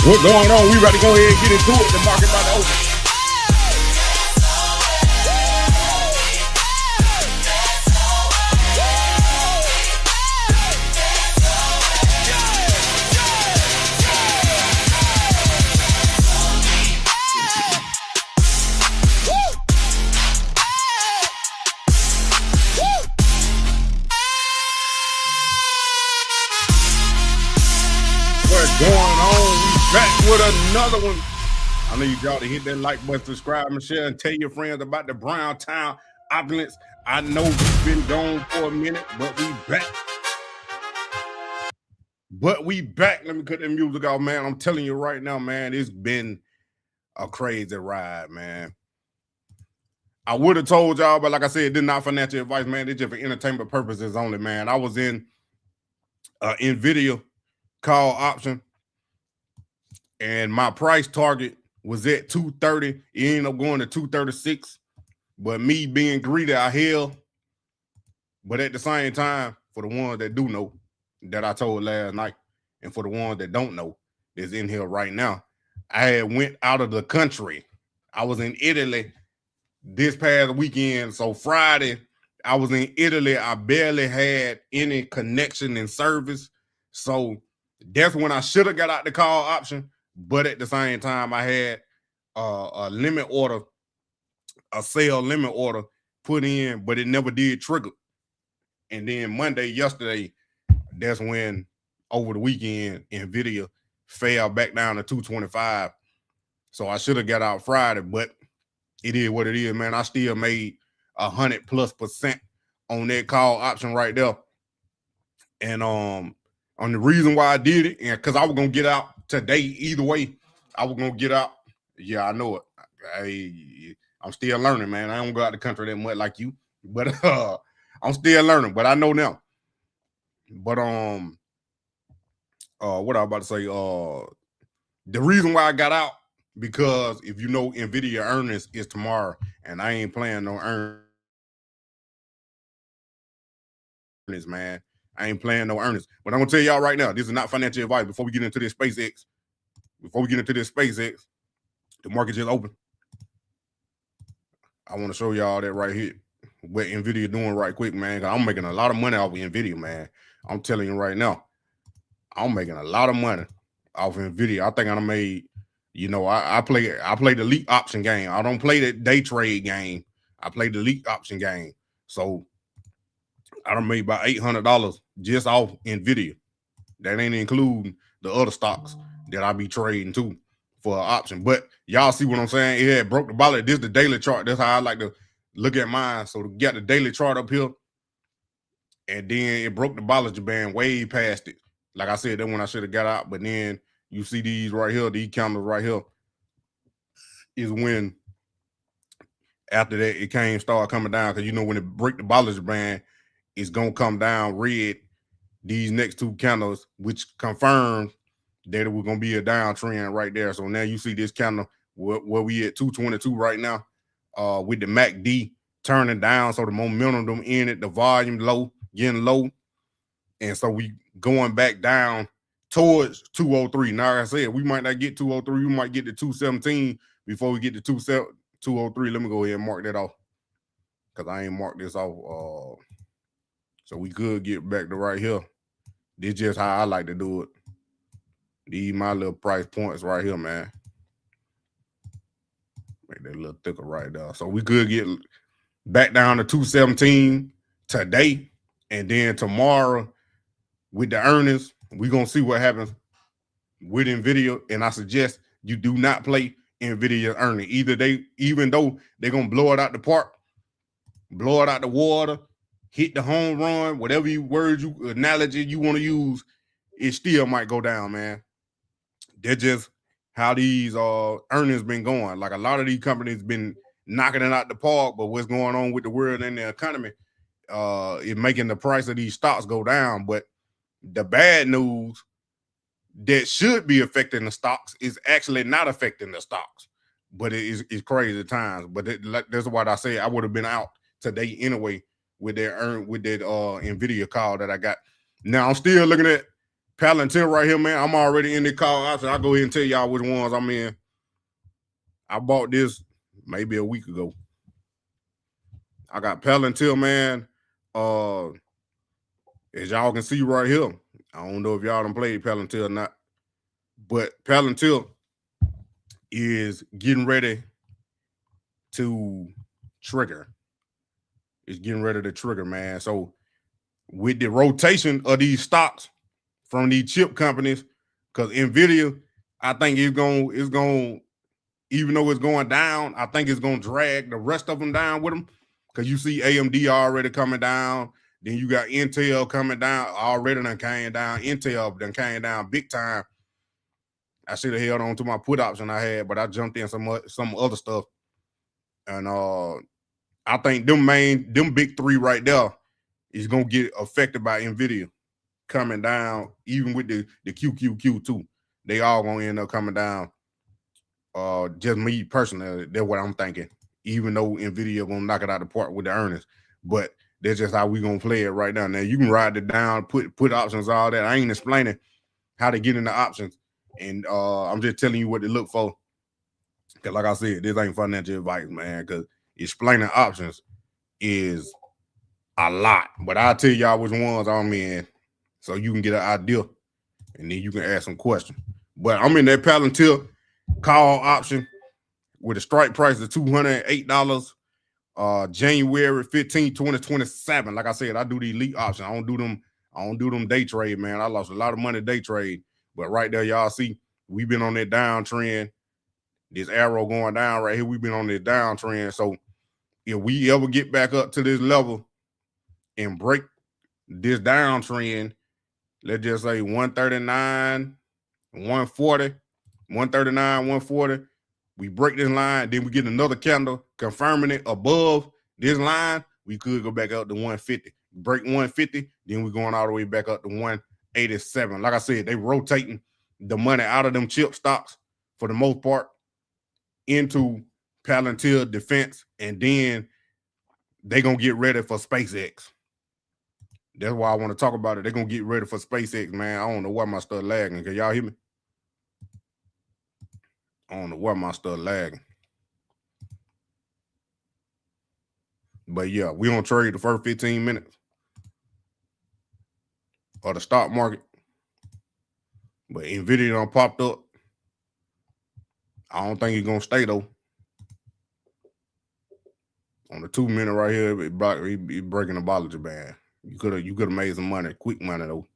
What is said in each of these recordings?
What's going on? We about to go ahead and get into it. The market about to open. What's going on? We back with another one. I need y'all to hit that like button, subscribe, and share, and tell your friends about the Brown Town opulence. I know we've been gone for a minute, but we back. Let me cut the music off, man. I'm telling you right now, man, it's been a crazy ride, man. I would have told y'all, but like I said, this is not financial advice, man. It's just for entertainment purposes only, man. I was in NVIDIA call option, and my price target was at 230. It ended up going to 236. But me being greedy, I held. But at the same time, for the ones that do know, that I told last night, and for the ones that don't know, that's in here right now, I had went out of the country. I was in Italy this past weekend. So Friday, I was in Italy. I barely had any connection and service. So that's when I should have got out the call option. But at the same time, I had a limit order, a sale limit order put in, but it never did trigger. And then yesterday, that's when over the weekend, NVIDIA fell back down to 225. So I should have got out Friday, but it is what it is, man. I still made 100+% on that call option right there. And on the reason why I did it, and because I was gonna get out today either way, I was gonna get out. Yeah, I know it. I'm still learning, man. I don't go out the country that much like you, but I'm still learning. But I know now. But what I was about to say, the reason why I got out, because if you know, NVIDIA earnings is tomorrow, and I ain't playing no earnings, man. I ain't playing no earnings. But I'm gonna tell y'all right now, this is not financial advice. Before we get into this SpaceX, the market just open. I want to show y'all that right here, what NVIDIA doing right quick, man. I'm making a lot of money off of NVIDIA, man. I'm telling you right now, I'm making a lot of money off of NVIDIA. I think I made, I play the leak option game. I don't play the day trade game. I play the leak option game. So I done made about $800 just off NVIDIA. That ain't including the other stocks that I be trading too for an option. But y'all see what I'm saying? It had broke the Bollinger. This is the daily chart. That's how I like to look at mine. So to get the daily chart up here, and then it broke the Bollinger Band way past it. Like I said, then when I should have got out. But then you see these right here, these candles right here, is when after that it start coming down. Because when it break the Bollinger Band, it's gonna come down red. These next two candles, which confirms that it was gonna be a downtrend right there. So now you see this candle where we at 222 right now, with the MACD turning down. So the momentum in it, the volume low, getting low, and so we going back down towards 203. Now, like I said, we might not get 203. We might get to 217 before we get to 203. Let me go ahead and mark that off, because I ain't marked this off. So we could get back to right here. This is just how I like to do it. These my little price points right here, man. Make that a little thicker right there. So we could get back down to 217 today. And then tomorrow with the earnings, we're going to see what happens with NVIDIA. And I suggest you do not play NVIDIA earnings. Even though they're going to blow it out the park, blow it out the water, hit the home run, whatever analogy you want to use, it still might go down, man. That's just how these earnings been going. Like a lot of these companies been knocking it out the park, but what's going on with the world and the economy is making the price of these stocks go down. But the bad news that should be affecting the stocks is actually not affecting the stocks. But it's crazy times. But that's what I say. I would have been out today anyway with that NVIDIA call that I got. Now I'm still looking at Palantir right here, man. I'm already in the call option. I'll go ahead and tell y'all which ones I'm in. I bought this maybe a week ago. I got Palantir, man. As y'all can see right here, I don't know if y'all done played Palantir or not, but Palantir is getting ready to trigger. It's getting ready to trigger, man. So with the rotation of these stocks from these chip companies, because Nvidia, I think it's going, even though it's going down, I think it's going to drag the rest of them down with them. Because you see AMD already coming down. Then you got Intel coming down. Already done came down. Intel done came down big time. I should have held on to my put option I had, but I jumped in some other stuff. And I think them big three right there is going to get affected by Nvidia coming down, even with the QQQ too. They all going to end up coming down. Just me personally, that's what I'm thinking. Even though Nvidia gonna knock it out of the park with the earnings, but that's just how we gonna play it right now. Now you can ride it down, put options, all that. I ain't explaining how to get into options, and I'm just telling you what to look for. Cause like I said, this ain't financial advice, man. Cause explaining options is a lot, but I'll tell y'all which ones I'm in, so you can get an idea, and then you can ask some questions. But I'm in that Palantir call option with a strike price of $208, January 15, 2027. Like I said, I do the elite option. I don't do them day trade, man. I lost a lot of money day trade. But right there, y'all see, we've been on that downtrend. This arrow going down right here, we've been on this downtrend. So if we ever get back up to this level and break this downtrend, let's just say 139, 140, 139, 140. We break this line, then we get another candle confirming it above this line. We could go back up to 150. Break 150, then we're going all the way back up to 187. Like I said, they rotating the money out of them chip stocks for the most part into Palantir Defense, and then they're going to get ready for SpaceX. That's why I want to talk about it. They're going to get ready for SpaceX, man. I don't know why my stuff lagging. Can y'all hear me? I don't know why my stuff lagging. But yeah, we don't trade the first 15 minutes of the stock market. But Nvidia done popped up. I don't think it's gonna stay though. On the 2 minute right here, it breaking the Bollinger Band. You could have made some money, quick money though.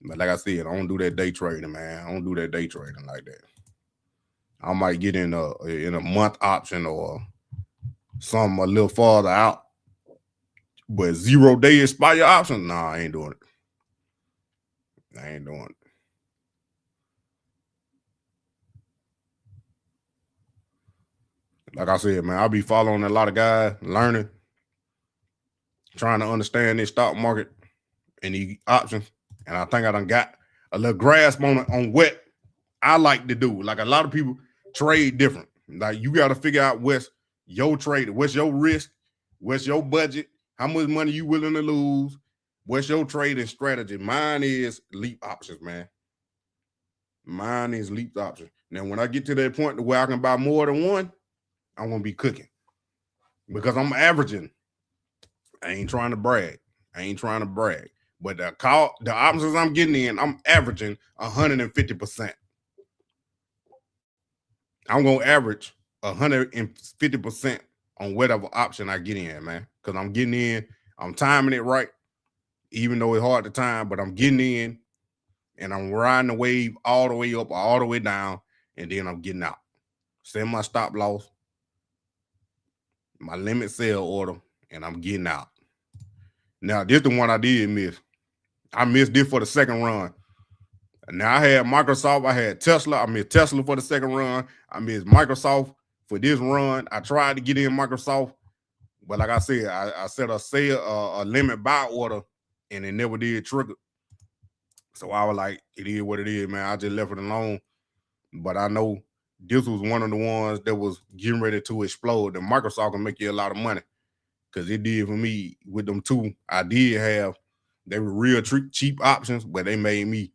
But like I said, I don't do that day trading, man. I don't do that day trading like that. I might get in a month option or something a little farther out. But 0 day expire option, nah, I ain't doing it. I ain't doing it. Like I said, man, I'll be following a lot of guys, learning, trying to understand this stock market and the options. And I think I done got a little grasp on it, on what I like to do. Like a lot of people trade different. Like you got to figure out what's your trade, what's your risk, what's your budget, how much money you willing to lose, what's your trading strategy. Mine is leap options, man. Mine is leap options. Now, when I get to that point where I can buy more than one, I'm going to be cooking because I'm averaging. I ain't trying to brag. But the options I'm getting in, I'm averaging 150%. I'm going to average 150% on whatever option I get in, man, because I'm getting in. I'm timing it right, even though it's hard to time, but I'm getting in and I'm riding the wave all the way up, all the way down, and then I'm getting out. Set my stop loss, my limit sell order, and I'm getting out. Now, this is the one I did miss. I missed this for the second run. Now, I had Microsoft. I had Tesla. I missed Tesla for the second run. I missed Microsoft for this run. I tried to get in Microsoft, but like I said, I set a limit buy order, and it never did trigger. So I was like, it is what it is, man. I just left it alone. But I know this was one of the ones that was getting ready to explode. And Microsoft can make you a lot of money because it did for me with them two. I did have They were real cheap options, but they made me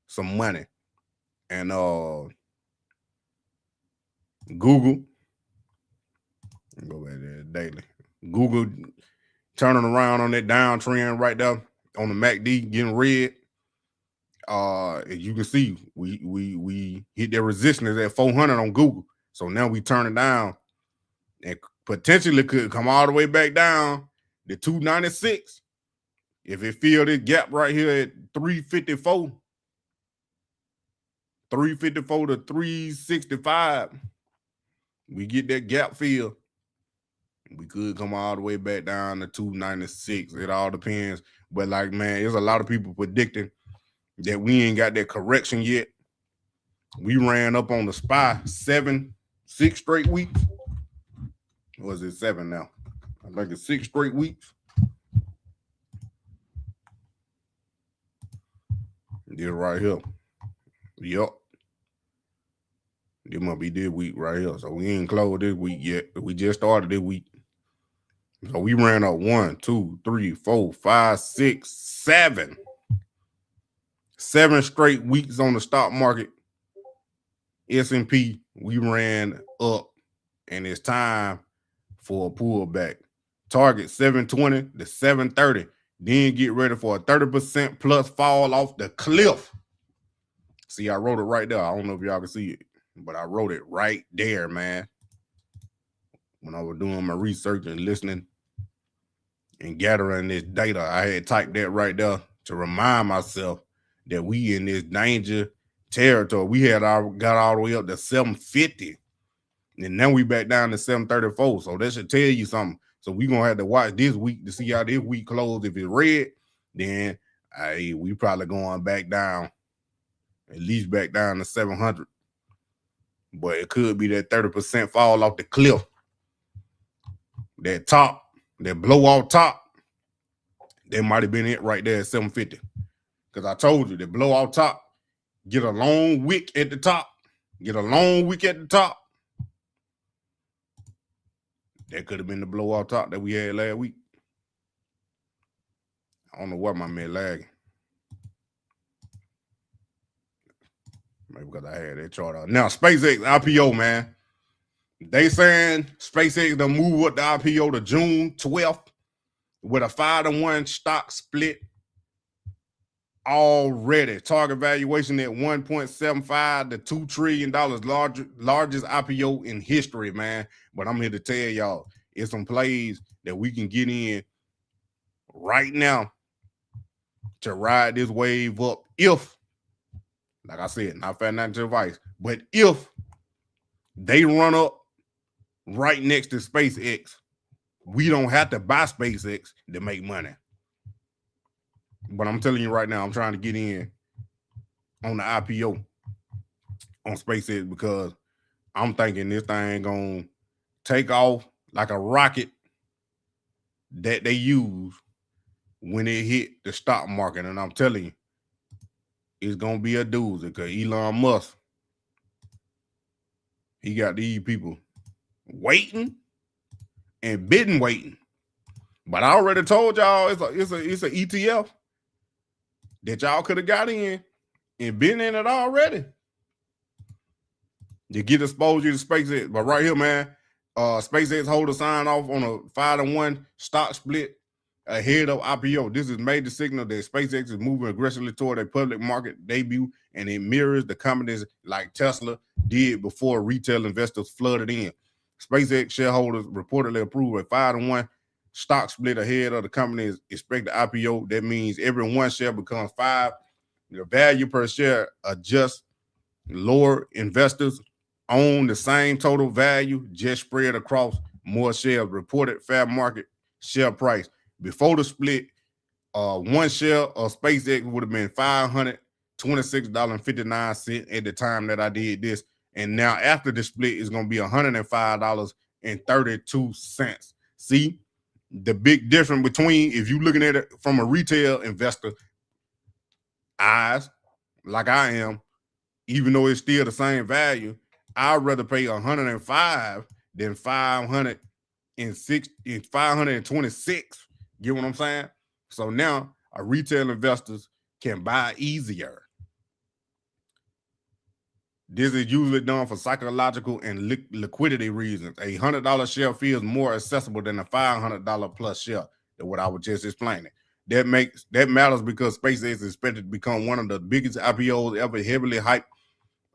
some money. And Google, go back there daily. Google turning around on that downtrend right there on the MACD, getting red. As you can see, we hit their resistance at 400 on Google. So now we turn it down and potentially could come all the way back down to 296 if it feel this gap right here at 354 to 365. We get that gap fill, we could come all the way back down to 296. It all depends. But like, man, there's a lot of people predicting that we ain't got that correction yet. We ran up on the SPY 6 straight weeks. Or is it 7 now? I think it's 6 straight weeks. This right here. Yup. This must be this week right here. So we ain't closed this week yet. We just started this week. So we ran up 1, 2, 3, 4, 5, 6, 7. 7 straight weeks on the stock market. S&P, we ran up, and it's time for a pullback. Target 720 to 730. Then get ready for a 30% plus fall off the cliff. See, I wrote it right there. I don't know if y'all can see it, but I wrote it right there, man. When I was doing my research and listening and gathering this data, I had typed that right there to remind myself that we in this danger territory. We had got all the way up to 750, and now we back down to 734. So that should tell you something. So we gonna have to watch this week to see how this week closed. If it's red, then we probably going back down, at least back down to 700. But it could be that 30% fall off the cliff. That top, that blowout top, that might have been it right there at 750. Because I told you, the blowout top, get a long wick at the top. Get a long wick at the top. That could have been the blowout top that we had last week. I don't know why my man lagging. Maybe because I had that chart out. Now, SpaceX IPO, man. They saying SpaceX done move up the IPO to June 12th with a 5-to-1 stock split already. Target valuation at $1.75 to $2 trillion, largest IPO in history, man. But I'm here to tell y'all, it's some plays that we can get in right now to ride this wave up if, like I said, not financial advice, but if they run up right next to SpaceX, we don't have to buy SpaceX to make money. But I'm telling you right now, I'm trying to get in on the IPO on SpaceX because I'm thinking this thing gonna take off like a rocket that they use when it hit the stock market. And I'm telling you, it's gonna be a doozy because Elon Musk, he got these people waiting and been waiting. But I already told y'all it's a ETF that y'all could have got in and been in it already to get exposure to SpaceX. But right here, man, SpaceX holder sign off on a 5-to-1 stock split ahead of IPO. This is major signal that SpaceX is moving aggressively toward a public market debut, and it mirrors the companies like Tesla did before retail investors flooded in. SpaceX shareholders reportedly approved a 5-to-1 stock split ahead of the company's expected IPO. That means every one share becomes 5. The value per share adjusts lower. Investors own the same total value, just spread across more shares. Reported fair market share price before the split, one share of SpaceX would have been $526.59 at the time that I did this. And now after the split, it's going to be $105.32. See the big difference between, if you're looking at it from a retail investor eyes, like I am, even though it's still the same value, I'd rather pay 105 than 526. Get what I'm saying? So now retail investors can buy easier. This is usually done for psychological and liquidity reasons. A $100 share feels more accessible than a $500 plus share. Than what I was just explaining. That matters because SpaceX is expected to become one of the biggest IPOs ever, heavily hyped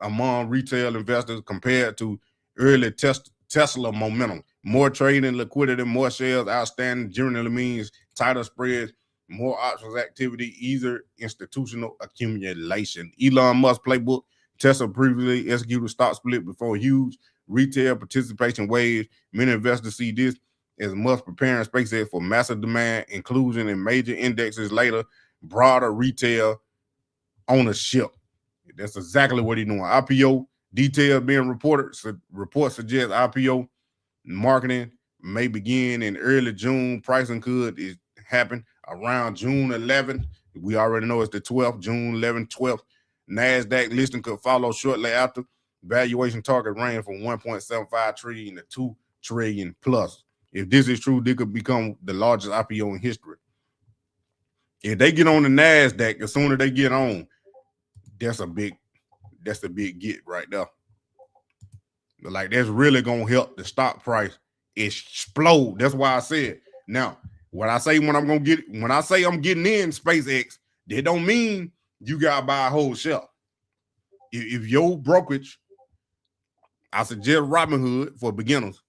among retail investors compared to early Tesla momentum. More trading, liquidity, more shares outstanding generally means tighter spreads, more options activity, easier institutional accumulation. Elon Musk playbook. Tesla previously executed stock split before huge retail participation waves. Many investors see this as Musk preparing SpaceX for massive demand, inclusion in major indexes later, broader retail ownership. That's exactly what he's doing. IPO details being reported. Reports suggest IPO marketing may begin in early June. Pricing could happen around June 11th. We already know it's the 12th, June 11th, 12th. NASDAQ listing could follow shortly after. Valuation target range from 1.75 trillion to 2 trillion plus. If this is true, they could become the largest IPO in history. If they get on the NASDAQ, as soon as they get on, that's the big get right there. But like that's really gonna help the stock price explode. That's why I said. Now, when I say I'm getting in SpaceX, that don't mean you gotta buy a whole share. If your brokerage, I suggest Robinhood for beginners.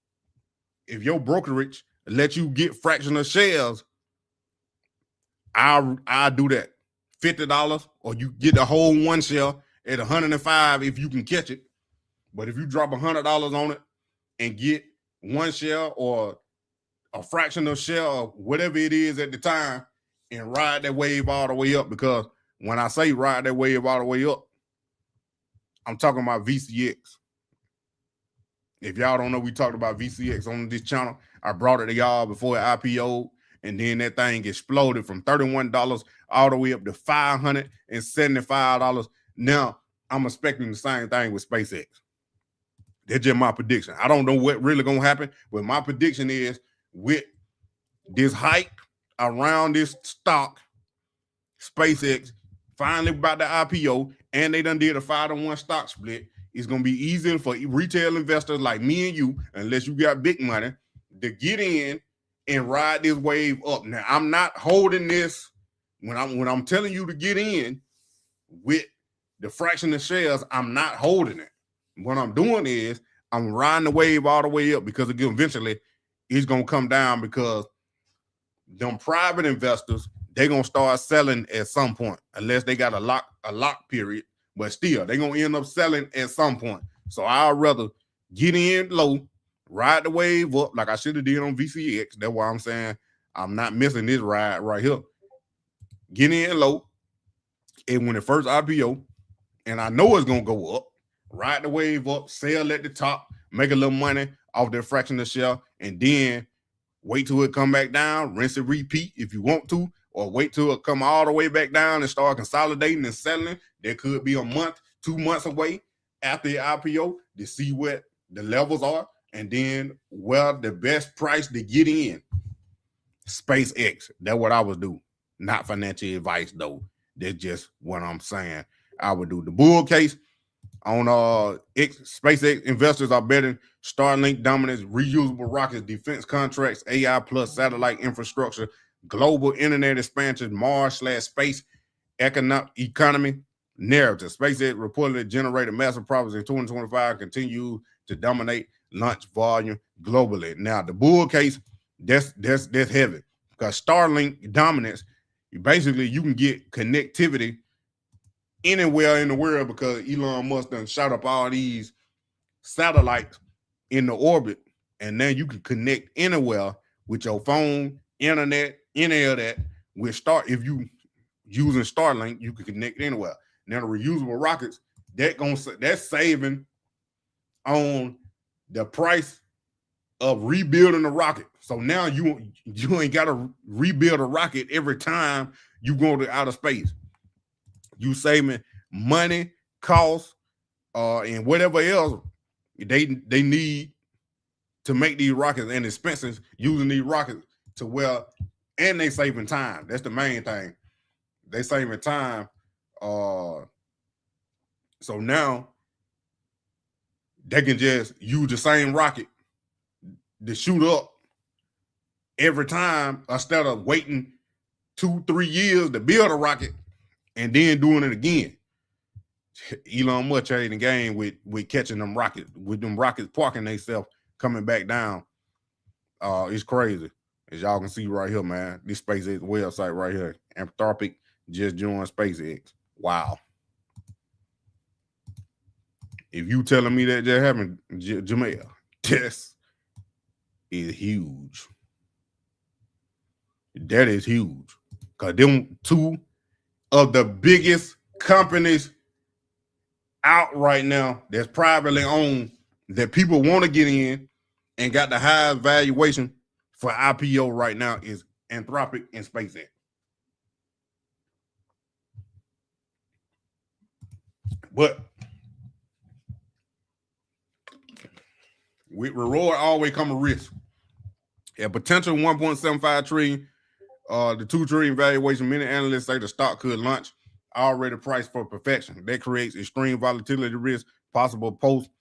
If your brokerage let you get fractional shares, I'll do that. $50, or you get the whole one share at $105 if you can catch it. But if you drop $100 on it and get one share or a fractional share or whatever it is at the time and ride that wave all the way up, because when I say ride that wave all the way up, I'm talking about VCX. If y'all don't know, we talked about VCX on this channel. I brought it to y'all before it IPO, and then that thing exploded from $31 all the way up to $575. Now, I'm expecting the same thing with SpaceX. That's just my prediction. I don't know what really going to happen, but my prediction is with this hype around this stock, SpaceX finally about the IPO, and they done did a 5-to-1 stock split. It's going to be easier for retail investors like me and you, unless you got big money, to get in and ride this wave up. Now, I'm not holding this when I'm telling you to get in with the fraction of shares. I'm not holding it. What I'm doing is I'm riding the wave all the way up, because again, eventually it's going to come down, because them private investors, they're going to start selling at some point, unless they got a lock period. But still, they're going to end up selling at some point. So I'd rather get in low, ride the wave up like I should have did on VCX. That's why I'm saying I'm not missing this ride right here. Get in low, and when it first IPO, and I know it's going to go up, ride the wave up, sell at the top, make a little money off their fraction of share, and then wait till it come back down, rinse and repeat if you want to, or wait till it come all the way back down and start consolidating and selling. There could be a month, 2 months away after the IPO to see what the levels are, and then where the best price to get in. SpaceX, that's what I would do. Not financial advice, though. That's just what I'm saying I would do. The bull case on SpaceX, investors are betting Starlink dominance, reusable rockets, defense contracts, AI plus satellite infrastructure, global internet expansion, Mars/space economy narrative. SpaceX reportedly generated massive profits in 2025, continue to dominate launch volume globally. Now, the bull case, that's heavy, because Starlink dominance, basically you can get connectivity anywhere in the world, because Elon Musk done shot up all these satellites in the orbit, and now you can connect anywhere with your phone, internet, any of that. If you using Starlink, you can connect anywhere. Now the reusable rockets, that's saving on the price of rebuilding the rocket. So now you ain't got to rebuild a rocket every time you go to outer space. You saving money, costs, and whatever else they need to make these rockets, and expenses using these rockets to and they saving time. That's the main thing. They saving time. So now they can just use the same rocket to shoot up every time instead of waiting 2-3 years to build a rocket and then doing it again. Elon Musk ain't the game with catching them rockets, with them rockets parking themselves coming back down. It's crazy. As y'all can see right here, man. This SpaceX website right here. Anthropic just joined SpaceX. Wow. If you telling me that just happened, Jamel, this is huge. That is huge. Because them two of the biggest companies out right now that's privately owned that people want to get in and got the highest valuation for IPO right now is Anthropic and SpaceX. But with reward always come a risk. A potential 1.75 trillion, the 2 trillion valuation, many analysts say the stock could launch already priced for perfection. That creates extreme volatility risk, possible post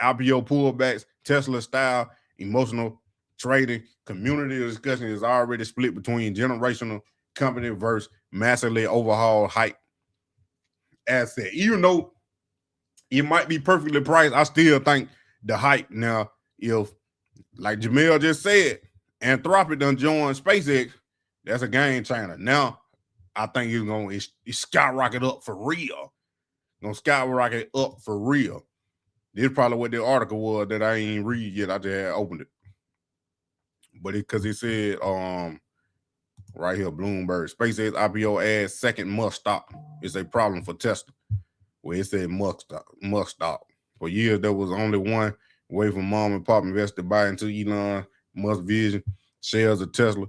IPO pullbacks, Tesla style, emotional trading. Community discussion is already split between generational company versus massively overhauled hype asset. Even though it might be perfectly priced, I still think the hype now, if like Jamel just said, Anthropic done joined SpaceX, that's a game changer. Now, I think it's going to skyrocket up for real. Going to skyrocket up for real. This is probably what the article was that I ain't read yet. I just had opened it. But because it said, right here, Bloomberg, SpaceX IPO adds second Musk stock. It's a problem for Tesla. Well, it said Musk stock. For years, there was only one way for mom and pop investors to buy into Elon Musk vision, shares of Tesla.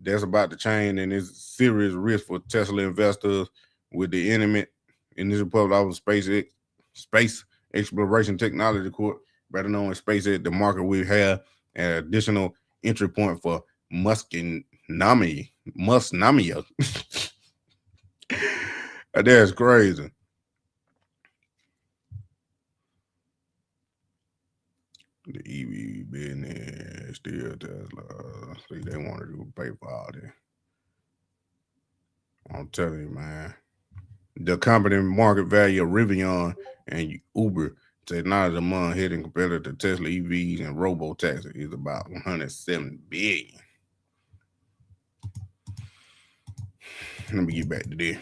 That's about to change, and it's serious risk for Tesla investors with the imminent initial public of SpaceX Space Exploration Technology Corp, better known as SpaceX. The market will have an additional entry point for Musknomia. That's crazy. The EV business still Tesla. See, they wanted to pay for all this. I'm telling you, man. The company market value of Rivian and Uber technology among hidden competitor to Tesla EVs and robo-taxi is about $107 billion. Let me get back to this.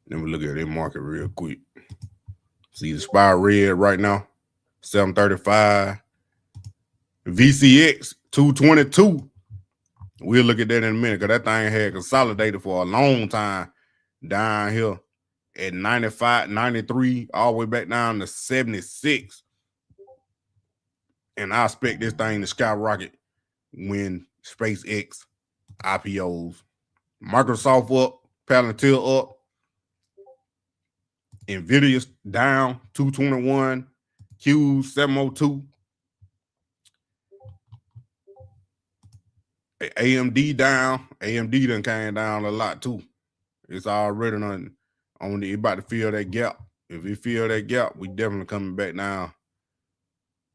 Let me look at that market real quick. See the SPY red right now, 735. VCX 222. We'll look at that in a minute because that thing had consolidated for a long time down here at 95, 93, all the way back down to 76. And I expect this thing to skyrocket when SpaceX IPOs. Microsoft up, Palantir up, Nvidia's down 221, Q 702. AMD down. AMD done came down a lot too. It's already on the about to fill that gap. If it fill that gap, we definitely coming back down.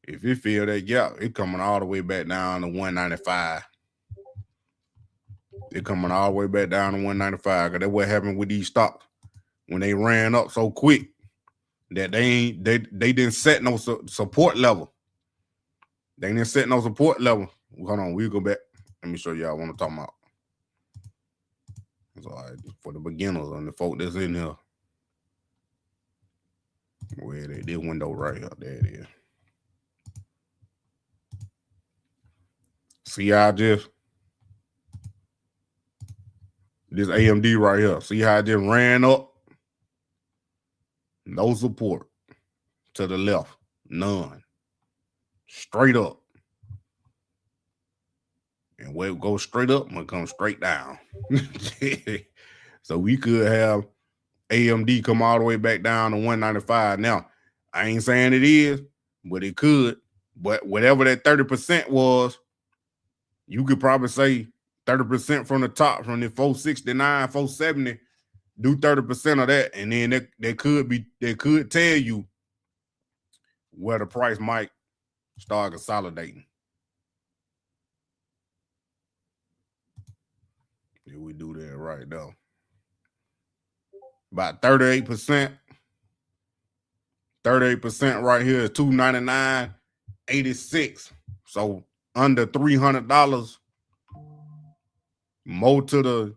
If it fill that gap, it coming all the way back down to 195. It coming all the way back down to 195. Cause that's what happened with these stocks when they ran up so quick that they didn't set no support level. They didn't set no support level. Hold on, we'll go back. Let me show y'all what I'm talking about. So for the beginners and the folk that's in here. Where they this window right here. There it is. See how this AMD right here. See how it just ran up? No support. To the left. None. Straight up. And where it goes straight up, it come straight down. So we could have AMD come all the way back down to 195. Now, I ain't saying it is, but it could. But whatever that 30% was, you could probably say 30% from the top, from the 469, 470, do 30% of that, and then they could tell you where the price might start consolidating. If we do that right now. About 38%. 38% right here is $299.86. So under $300. More to the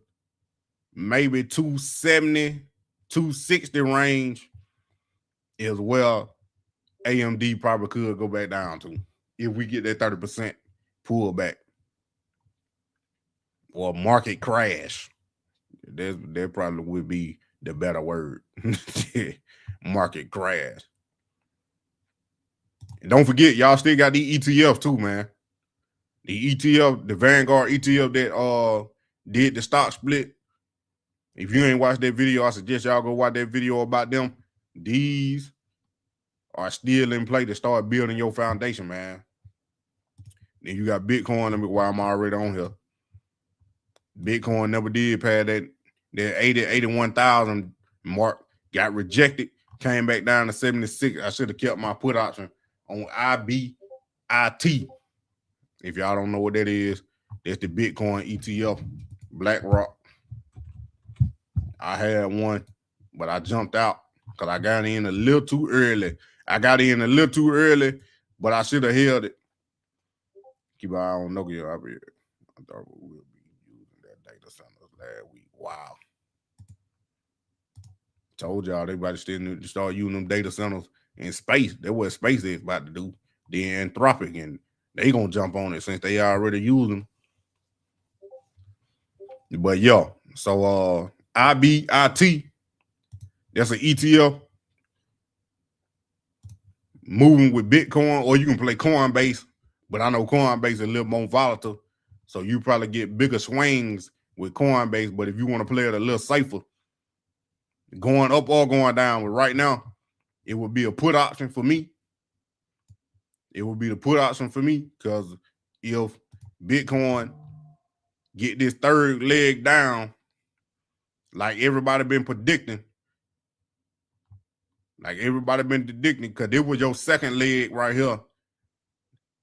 maybe 270, 260 range is where AMD probably could go back down to if we get that 30% pullback or market crash. That probably would be the better word. Market crash. And don't forget, y'all still got the ETF too, man. The ETF, the Vanguard ETF that did the stock split. If you ain't watched that video, I suggest y'all go watch that video about them. These are still in play to start building your foundation, man. Then you got Bitcoin. Let me while I'm already on here. Bitcoin never did pass that 81,000 mark. Got rejected. Came back down to 76. I should have kept my put option on IBIT. If y'all don't know what that is, that's the Bitcoin ETF, BlackRock. I had one, but I jumped out because I got in a little too early. But I should have held it. Keep an eye on Nokia up here. I thought we would be using that data center last week. Wow. Told y'all they about to still start using them data centers in space. That's what SpaceX is about to do. Then Anthropic, and they gonna jump on it since they already use them. But yeah, so IBIT, that's an ETF. Moving with Bitcoin, or you can play Coinbase, but I know Coinbase is a little more volatile, so you probably get bigger swings with Coinbase. But if you want to play it a little safer, going up or going down, but right now, it would be a put option for me. It would be the put option for me, because if Bitcoin get this third leg down, like everybody been predicting, because it was your second leg right here.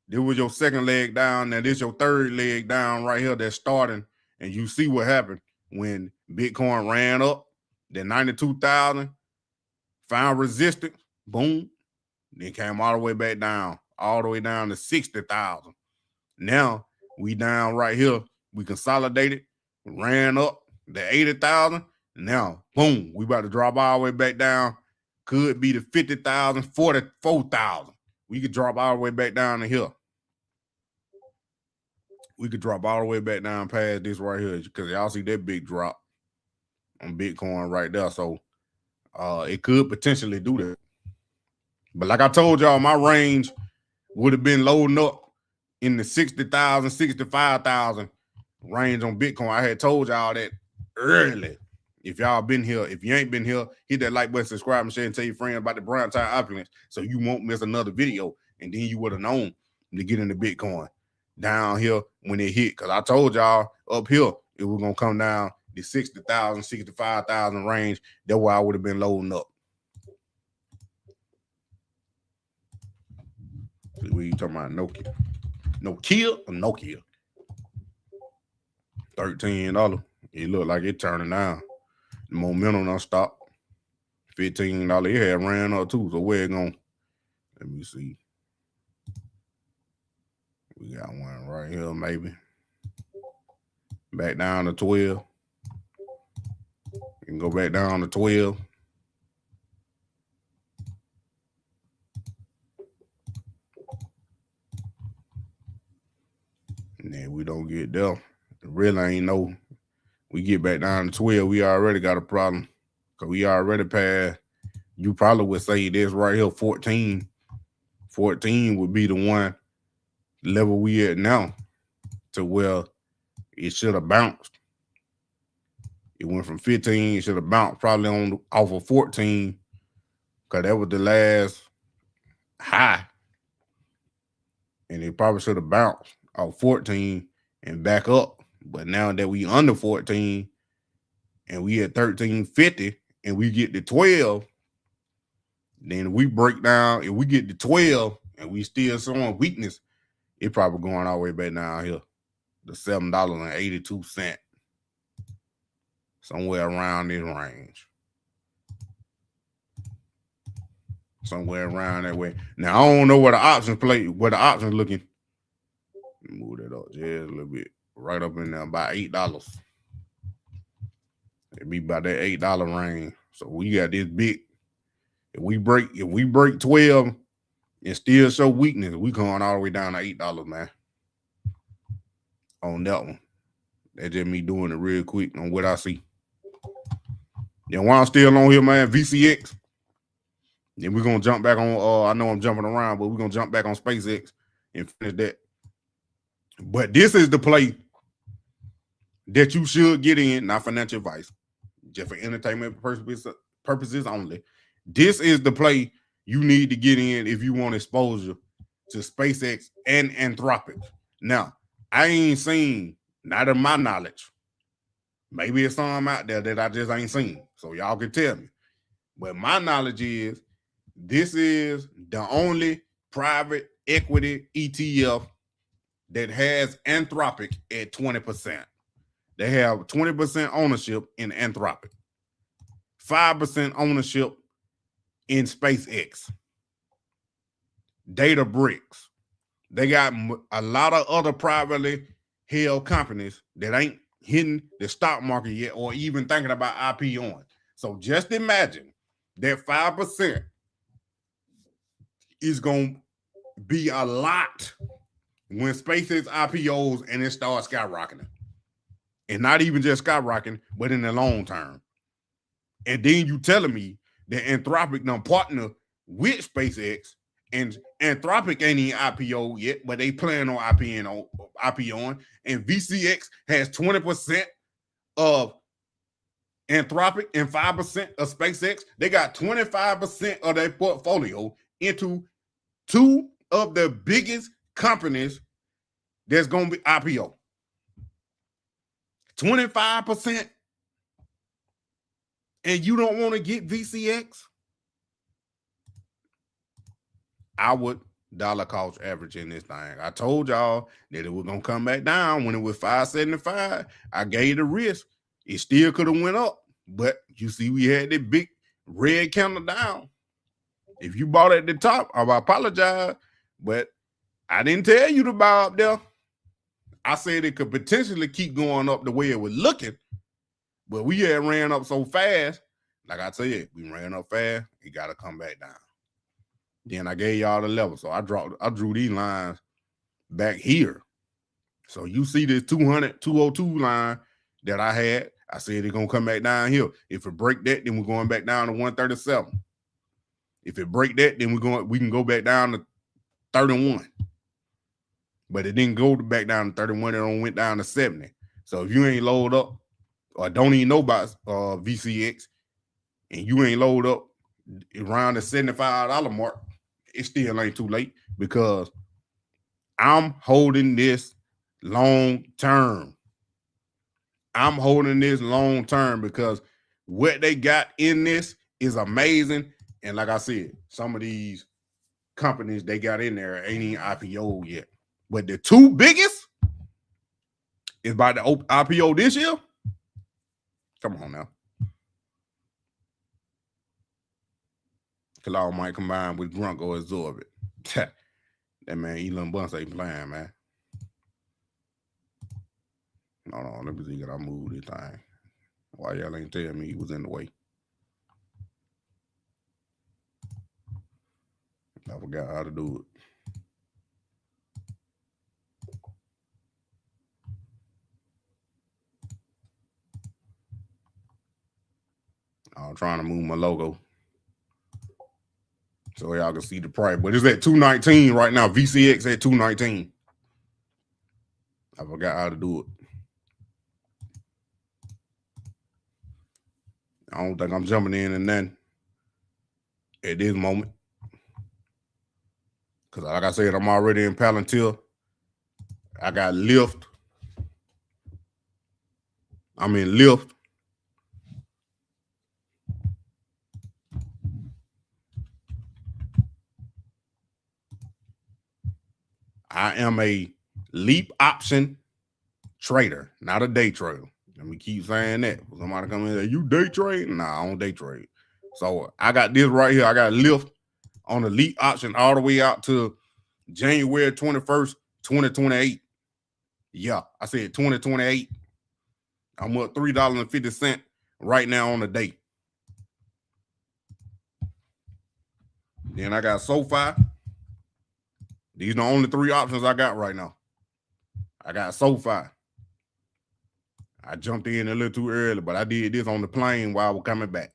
This was your second leg down. Now this your third leg down right here that's starting. And you see what happened when Bitcoin ran up, then 92,000, found resistance, boom, then came all the way back down, all the way down to 60,000. Now we down right here. We consolidated, ran up to 80,000. Now, boom, we about to drop all the way back down. Could be to 50,000, 44,000. We could drop all the way back down to here. We could drop all the way back down past this right here, because y'all see that big drop on Bitcoin right there. So it could potentially do that. But like I told y'all, my range would have been loading up in the 60,000, 65,000 range on Bitcoin. I had told y'all that early. If y'all been here, if you ain't been here, hit that like button, subscribe, and share, and tell your friends about the brown tie opulence so you won't miss another video. And then you would have known to get into Bitcoin down here when it hit. Because I told y'all up here, it was going to come down the 60,000, 65,000 range. That's why I would have been loading up. So what you talking about? Nokia. Nokia or Nokia? $13. It looked like it turning down. The momentum done stopped. $15. It had ran up too. So where it going? Let me see. We got one right here, maybe. Back down to 12. You can go back down to 12. And then we don't get there. It really ain't no. We get back down to 12, we already got a problem. Because we already passed. You probably would say this right here, 14. 14 would be the one level we at now, to where it should have bounced. It went from 15, it should have bounced probably off of 14, because that was the last high. And it probably should have bounced off 14 and back up. But now that we under 14 and we at 1350 and we get to 12, then we break down. If we get to 12 and we still showing weakness, it probably going all the way back down here, the $7.82, somewhere around this range, somewhere around that way. Now I don't know where the options looking. Move that up just a little bit, right up in there, about $8. It'd be about that $8 range. So we got this big. If we break 12 and still show weakness, we going all the way down to $8, man. On that one. That's just me doing it real quick on what I see. Then while I'm still on here, man, VCX. Then we're gonna jump back on. I know I'm jumping around, but we're gonna jump back on SpaceX and finish that. But this is the play that you should get in, not financial advice, just for entertainment purposes only. This is the play you need to get in if you want exposure to SpaceX and Anthropic. Now, I ain't seen, not in my knowledge, maybe it's some out there that I just ain't seen, so y'all can tell me. But my knowledge is this is the only private equity ETF that has Anthropic at 20%. They have 20% ownership in Anthropic, 5% ownership in SpaceX, Databricks. They got a lot of other privately held companies that ain't hitting the stock market yet or even thinking about IPOing. So just imagine that 5% is going to be a lot when SpaceX IPOs and it starts skyrocketing. And not even just skyrocketing, but in the long term. And then you telling me that Anthropic done partner with SpaceX, and Anthropic ain't even IPO yet, but they plan on IPOing, and VCX has 20% of Anthropic and 5% of SpaceX. They got 25% of their portfolio into two of the biggest companies that's going to be IPO. 25%, and you don't want to get VCX? I would dollar cost average in this thing. I told y'all that it was going to come back down when it was 575. I gave the risk. It still could have went up, but you see we had that big red candle down. If you bought at the top, I apologize, but I didn't tell you to buy up there. I said it could potentially keep going up the way it was looking, but we had ran up so fast. Like I said, we ran up fast. It got to come back down. Then I gave y'all the level, so I drew these lines back here. So you see this 202 line that I had. I said it's gonna come back down here. If it break that, then we're going back down to 137. If it break that, then we can go back down to 31. But it didn't go back down to 31. It only went down to 70. So if you ain't load up or don't even know about VCX and you ain't load up around the $75 mark, it still ain't too late because I'm holding this long term. I'm holding this long term because what they got in this is amazing. And like I said, some of these companies they got in there ain't even IPO yet. But the two biggest is about the IPO this year. Come on now. Kalal might combine with Grunk or absorb it. That man Elon Musk ain't playing, man. No, let me see. Can I move this thing? Why y'all ain't tell me he was in the way? I forgot how to do it. I'm trying to move my logo so y'all can see the price. But it's at 219 right now. VCX at 219. I forgot how to do it. I don't think I'm jumping in and nothing at this moment. Because like I said, I'm already in Palantir. I got Lyft. I'm in Lyft. I am a leap option trader, not a day trader. Let me keep saying that. Somebody come in and say, you day trade? Nah, I don't day trade. So I got this right here. I got Lyft on the leap option all the way out to January 21st, 2028. Yeah, I said 2028. I'm up $3.50 right now on the day. Then I got SoFi. These are the only three options I got right now. I got SoFi. I jumped in a little too early, but I did this on the plane while I was coming back.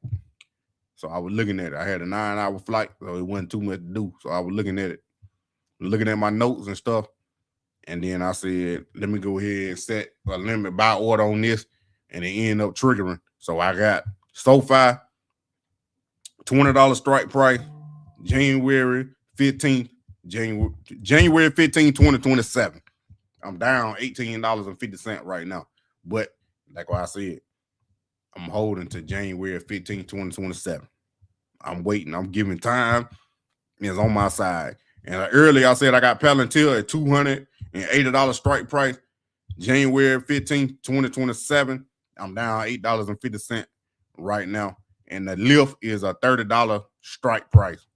So I was looking at it. I had a 9-hour flight, so it wasn't too much to do. So I was looking at it, looking at my notes and stuff. And then I said, let me go ahead and set a limit buy order on this. And it ended up triggering. So I got SoFi, $20 strike price, January 15th, January 15th, 2027. I'm down $18.50 right now. But like what I said, I'm holding to January 15th, 2027. I'm waiting. I'm giving time. It's on my side. And earlier I said I got Palantir at $280 strike price, January 15th, 2027. I'm down $8.50 right now. And the Lyft is a $30 strike price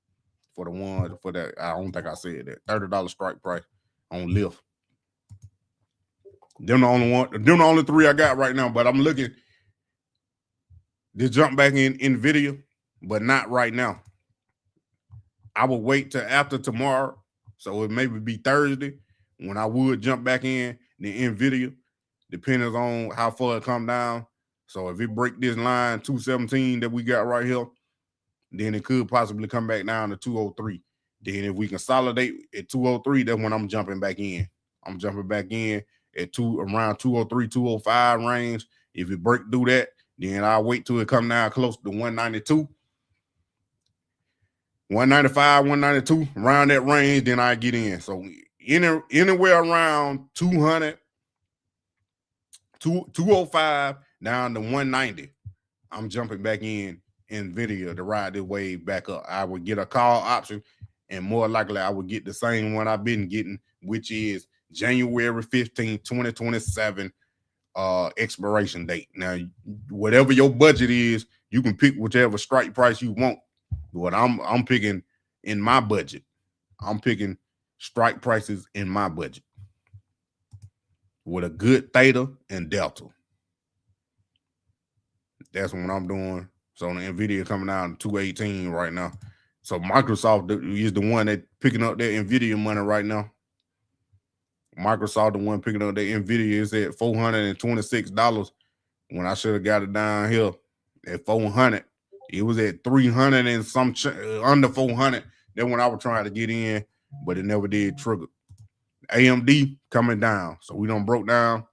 for the one for that. I don't think I said that. $30 strike price on Lyft. Them the only one, them the only three I got right now. But I'm looking to jump back in NVIDIA, but not right now. I will wait till after tomorrow. So it maybe be Thursday when I would jump back in the NVIDIA, depending on how far it come down. So if it break this line 217 that we got right here, then it could possibly come back down to 203. Then if we consolidate at 203, that's when I'm jumping back in. I'm jumping back in at around 203, 205 range. If it break through that, then I'll wait till it come down close to 192. 195, 192, around that range, then I get in. So anywhere around 200, 205 down to 190, I'm jumping back in NVIDIA to ride this wave back up. I would get a call option, and more likely I would get the same one I've been getting, which is January 15, 2027 expiration date. Now, whatever your budget is, you can pick whichever strike price you want. What I'm picking in my budget. I'm picking strike prices in my budget with a good theta and delta. That's what I'm doing. So the NVIDIA coming out in 218 right now. So Microsoft is the one that picking up that NVIDIA money right now. Microsoft the one picking up that NVIDIA is at $426 when I should have got it down here at 400. It was at 300 and some under 400. Then when I was trying to get in, but it never did trigger. AMD coming down. So we done broke down.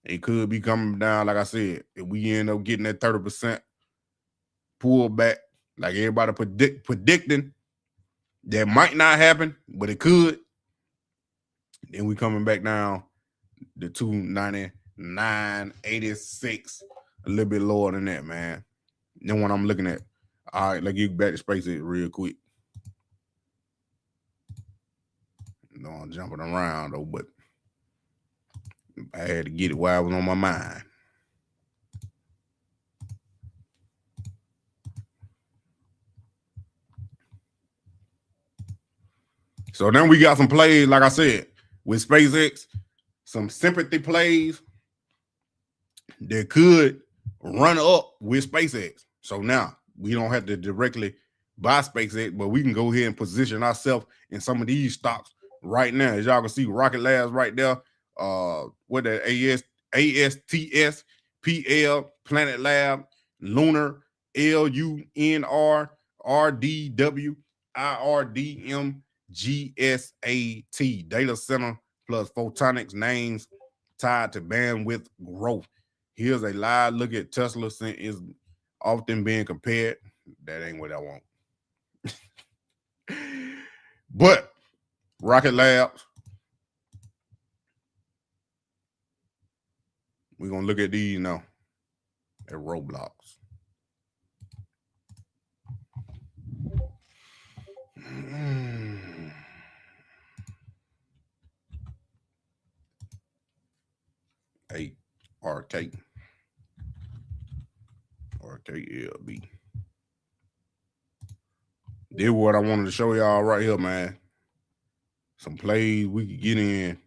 It could be coming down, like I said. If we end up getting that 30% pullback, like everybody predicting, that might not happen, but it could. Then we coming back down to 299.86, a little bit lower than that, man. Then when I'm looking at, all right, let's get back to SpaceX real quick. No, I'm jumping around though, but I had to get it while it was on my mind. So then we got some plays, like I said, with SpaceX, some sympathy plays that could run up with SpaceX. So now we don't have to directly buy SpaceX, but we can go ahead and position ourselves in some of these stocks right now. As y'all can see, Rocket Labs right there. What that ASTS, PL, Planet Lab, Lunar, LUNR, RDW, IRDM, GSAT, data center plus photonics names tied to bandwidth growth. Here's a live look at Tesla is often being compared. That ain't what I want. But Rocket Labs, We're gonna look at these now at Roblox. Eight RK RKLB. This is what I wanted to show y'all right here, man. Some plays we could get in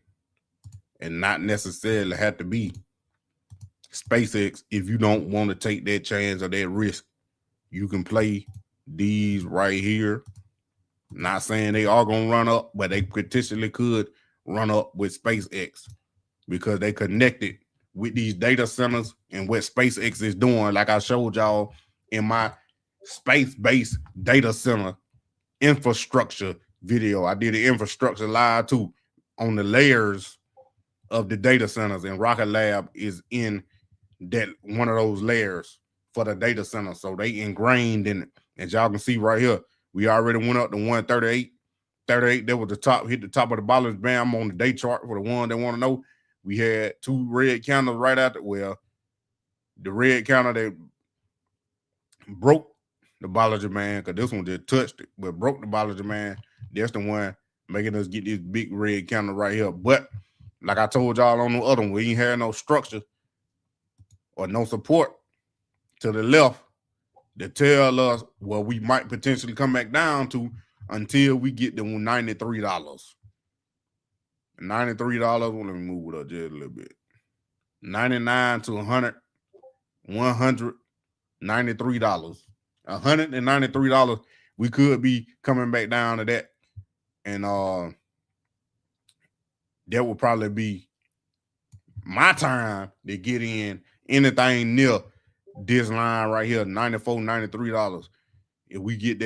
and not necessarily have to be SpaceX. If you don't want to take that chance or that risk, you can play these right here. Not saying they are gonna run up, but they potentially could run up with SpaceX because they connected with these data centers and what SpaceX is doing. Like I showed y'all in my space-based data center infrastructure video. I did the infrastructure live too on the layers of the data centers, and Rocket Lab is in that one of those layers for the data center. So they ingrained in it. As y'all can see right here, we already went up to 138. 38, that was the top, hit the top of the Bollinger Band on the day chart for the one that want to know. We had two red candles right after. Well, the red candle that broke the Bollinger Band, because this one just touched it, but broke the Bollinger Band. That's the one making us get this big red candle right here. But like I told y'all on the other one, we ain't had no structure or no support to the left to tell us what we might potentially come back down to until we get to $93. $93, well, let me move it up just a little bit. 99 to 100, $193. $193, we could be coming back down to that. And that would probably be my time to get in anything near this line right here, $94, $93. If we get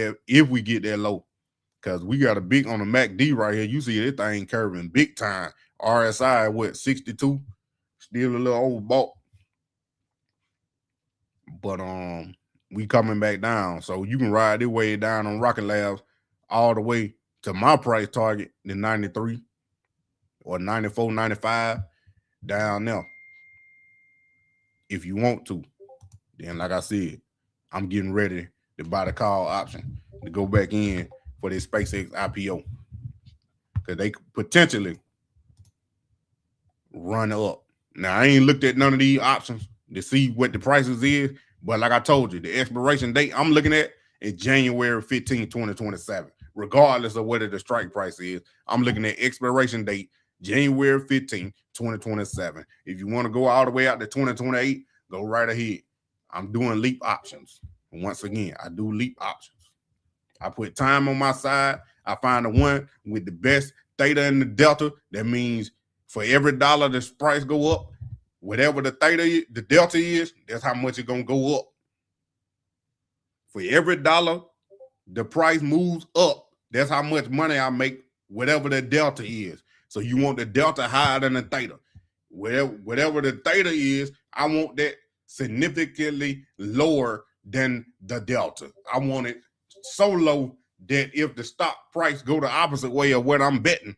that low. Because we got a big on the MACD right here. You see this thing curving big time. RSI, what, 62? Still a little overbought. But we coming back down. So you can ride this way down on Rocket Labs all the way to my price target, the 93 or 94, 95 down there. If you want to. Then, like I said, I'm getting ready to buy the call option to go back in for this SpaceX IPO. Because they could potentially run up. Now, I ain't looked at none of these options to see what the prices is. But like I told you, the expiration date I'm looking at is January 15, 2027. Regardless of whether the strike price is, I'm looking at expiration date January 15, 2027. If you want to go all the way out to 2028, go right ahead. I'm doing leap options. And once again, I do leap options. I put time on my side. I find the one with the best theta and the delta. That means for every dollar the price go up, whatever the theta, the delta is, that's how much it's going to go up. For every dollar the price moves up, that's how much money I make, whatever the delta is. So you want the delta higher than the theta. Whatever the theta is, I want that significantly lower than the delta. I want it so low that if the stock price go the opposite way of what I'm betting,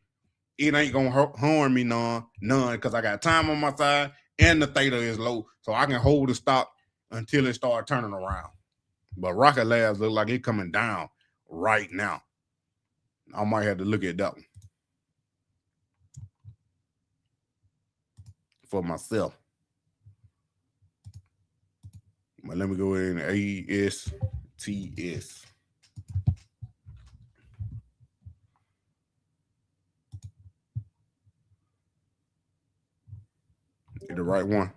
it ain't gonna harm me none, because I got time on my side and the theta is low, so I can hold the stock until it start turning around. But Rocket Labs look like it coming down right now. I might have to look at that one for myself. But let me go in ASTS. Get the right one.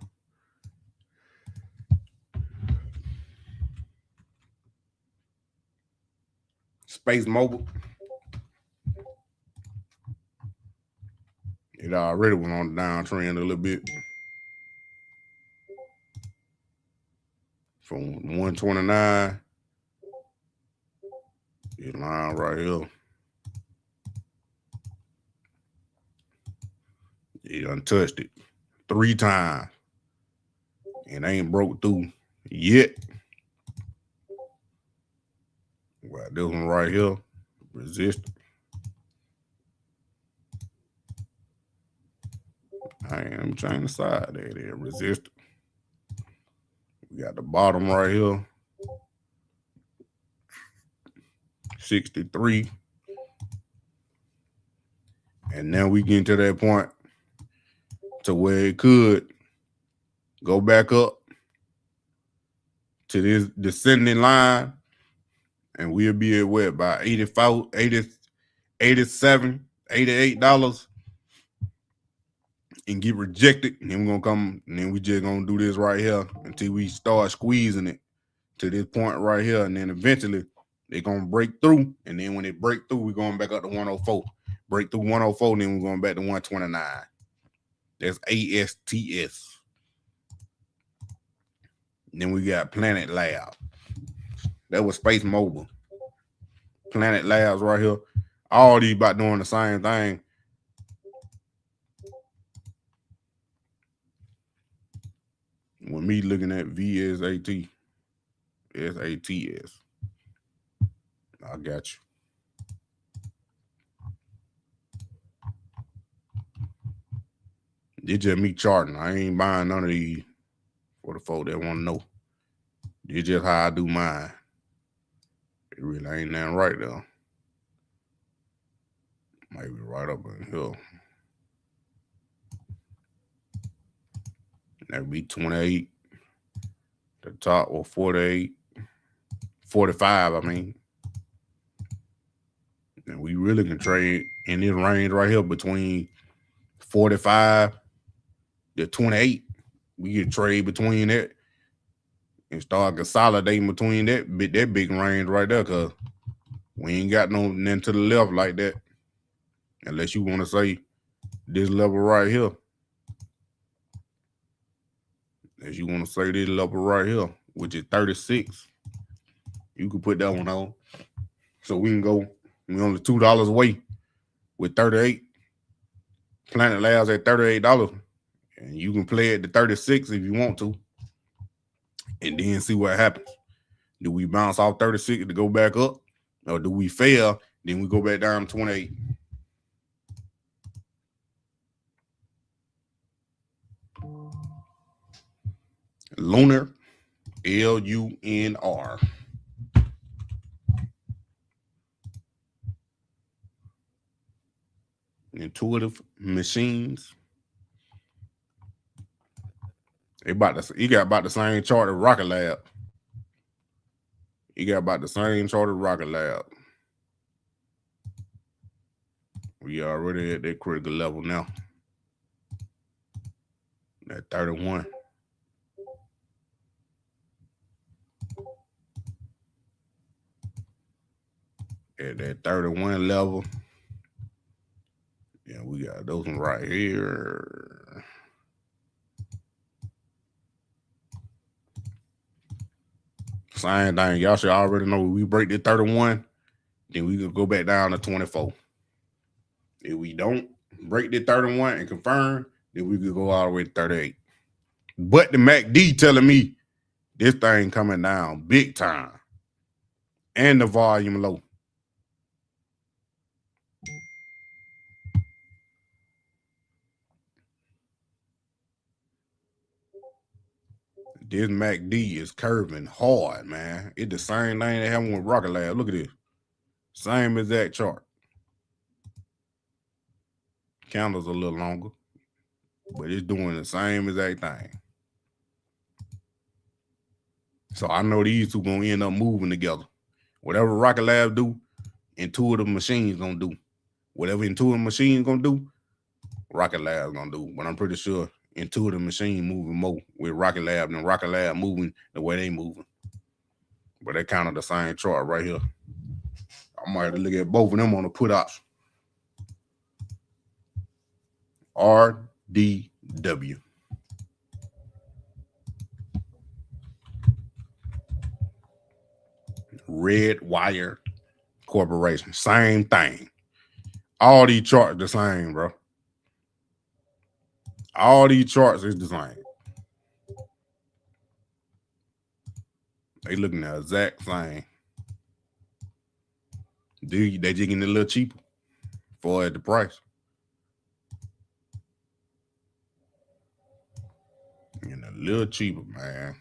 Space Mobile. It already went on the downtrend a little bit. From 129. This line right here. It untouched it 3 times. And ain't broke through yet. Well, this one right here, resist. Hang on, I'm trying to side there, resist. We got the bottom right here. 63. And now we get to that point to where it could go back up to this descending line, and we'll be at what, about 84, 80, 87, $88 and get rejected. And then we're gonna come, and then we just gonna do this right here until we start squeezing it to this point right here, and then eventually they're gonna break through. And then when they break through, we're going back up to 104. Break through 104, then we're going back to 129. That's ASTS. Then we got Planet Lab. That was Space Mobile. Planet Labs right here. All these about doing the same thing. With me looking at VSAT. SATS. I got you. It's just me charting. I ain't buying none of these for the folk that want to know. It's just how I do mine. It really ain't nothing right though. Might be right up in here. That'd be 28. The top or 48. 45, I mean. And we really can trade in this range right here between 45 to 28. We can trade between that and start consolidating between that big range right there, because we ain't got nothing to the left like that. Unless you want to say this level right here. As you want to say this level right here, which is 36. You can put that one on. So we can go, we only $2 away with 38. Planet Labs at $38. And you can play it to 36 if you want to. And then see what happens. Do we bounce off 36 to go back up? Or do we fail? Then we go back down to 28. Lunar, LUNR. Intuitive Machines. He got about the same chart as Rocket Lab. He got about the same chart as Rocket Lab. We already at that critical level now. At 31. At that 31 level. Yeah, we got those ones right here. Same thing. Y'all should already know. We break the 31, then we could go back down to 24. If we don't break the 31 and confirm, then we could go all the way to 38. But the MACD telling me this thing coming down big time. And the volume low. This MACD is curving hard, man. It's the same thing that happened with Rocket Lab. Look at this. Same exact chart. Candle's a little longer, but it's doing the same exact thing. So I know these two gonna end up moving together. Whatever Rocket Lab do, Intuitive Machines gonna do. Whatever Intuitive Machines gonna do, Rocket Lab's gonna do. But I'm pretty sure Intuitive Machine moving more with Rocket Lab than Rocket Lab moving the way they moving. But they kind of the same chart right here. I might have to look at both of them on the put option. RDW. Red Wire Corporation. Same thing. All these charts the same, bro. All these charts is the same. They looking the exact same. They just getting a little cheaper for the price. little cheaper, man.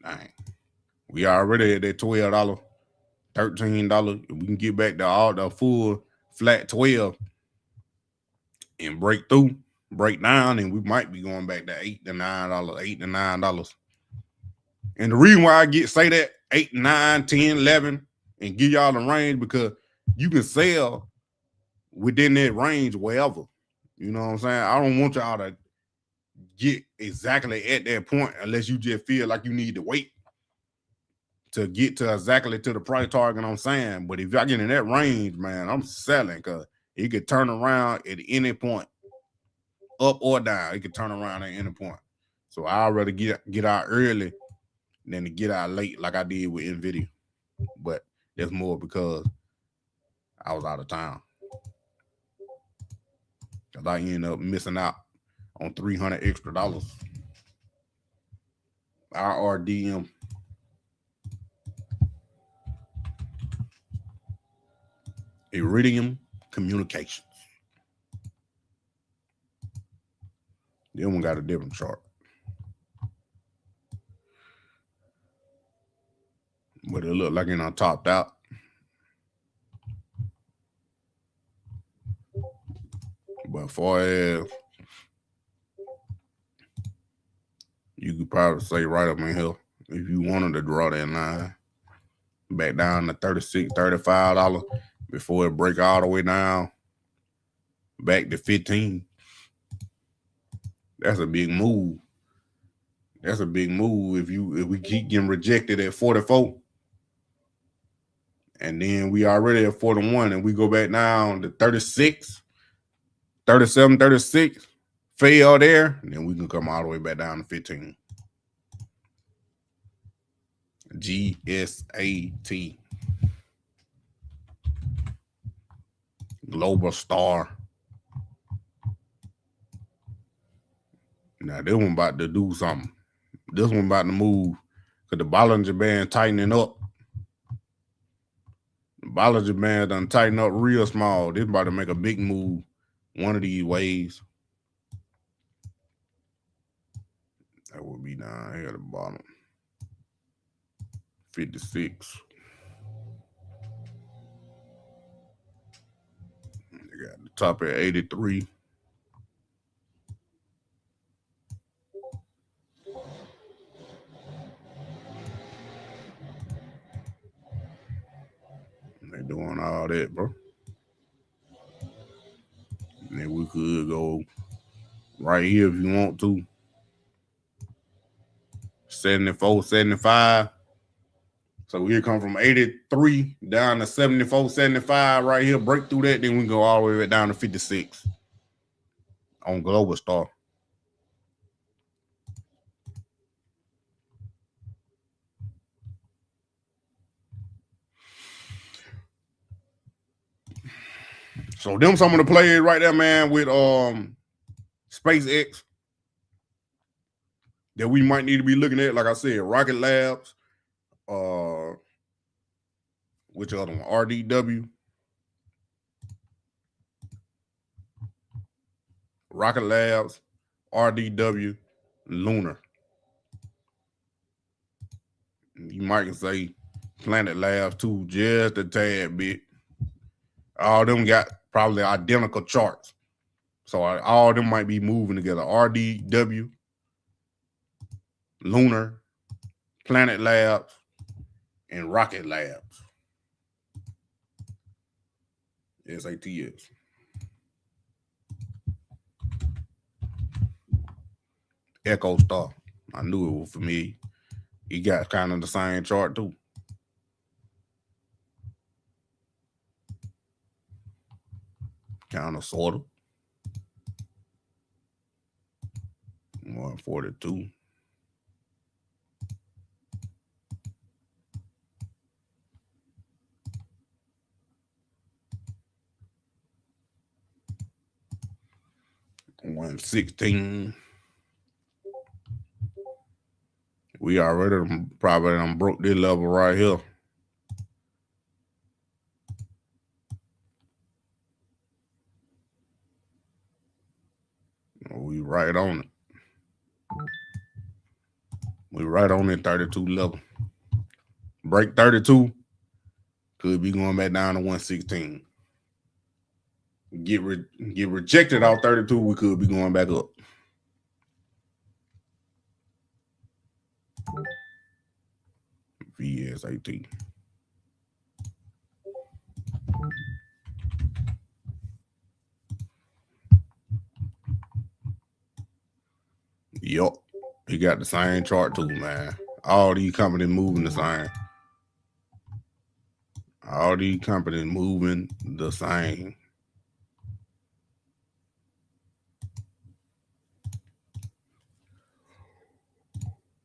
Dang. We already at that $12, $13. If we can get back to all the full flat 12 and break down, and we might be going back to $8 to $9, $8 to $9. And the reason why I say that 8, 9, 10, 11 and give y'all the range, because you can sell within that range wherever. You know what I'm saying? I don't want y'all to get exactly at that point unless you just feel like you need to wait to get to exactly to the price target I'm saying. But if y'all get in that range, man, I'm selling, because it could turn around at any point, up or down. It could turn around at any point. So I'd rather get out early than to get out late like I did with NVIDIA. But that's more because I was out of town. Because I ended up missing out on $300 extra. IRDM. Iridium Communications. Then we got a different chart. But it looked like it topped out. But far as you could probably say right up in here, if you wanted to draw that line back down to $36, $35 before it break all the way down back to 15. That's a big move. That's a big move. If we keep getting rejected at 44, and then we already at 41, and we go back down to 36, 37, 36, fail there, and then we can come all the way back down to 15. GSAT. Global Star. Now, this one about to do something. This one about to move, because the Bollinger Band tightening up. The Bollinger Band done tighten up real small. This about to make a big move one of these ways. That would be down here at the bottom. 56. They got the top at 83. They doing all that, bro. And then we could go right here if you want to. 74, 75. So we come from 83 down to 74, 75 right here. Break through that, then we can go all the way down to 56 on Global Star. So them some of the plays right there, man, with SpaceX that we might need to be looking at. Like I said, Rocket Labs, which other one? RDW. Rocket Labs, RDW, Lunar. You might say Planet Labs too, just a tad bit. All them got probably identical charts. So all of them might be moving together. RDW, Lunar, Planet Labs, and Rocket Labs. SATS. Echo Star. I knew it was for me. He got kind of the same chart too. Kind of, sort of. 142. $116. We already probably done broke this level right here. We right on it. We're right on that 32 level. Break 32, could be going back down to 116. Get rejected off 32, we could be going back up. VSAT. Yup. He got the same chart too, man. All these companies moving the same. All these companies moving the same.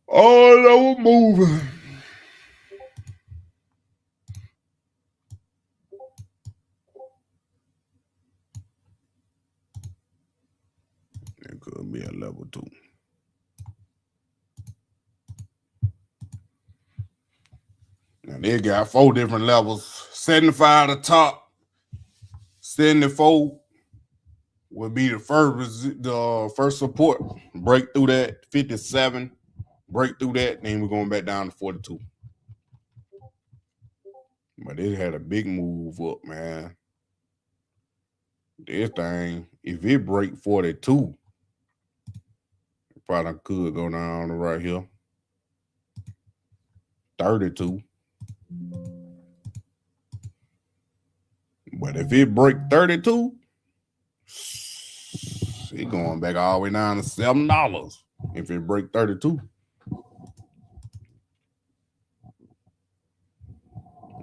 All over moving. It could be a level 2. Now they got 4 different levels. 75 at the top. 74 would be the first support. Break through that. 57. Break through that. Then we're going back down to 42. But it had a big move up, man. This thing, if it break 42, it probably could go down to right here. 32. But if it break 32, it going back all the way down to $7 if it break 32.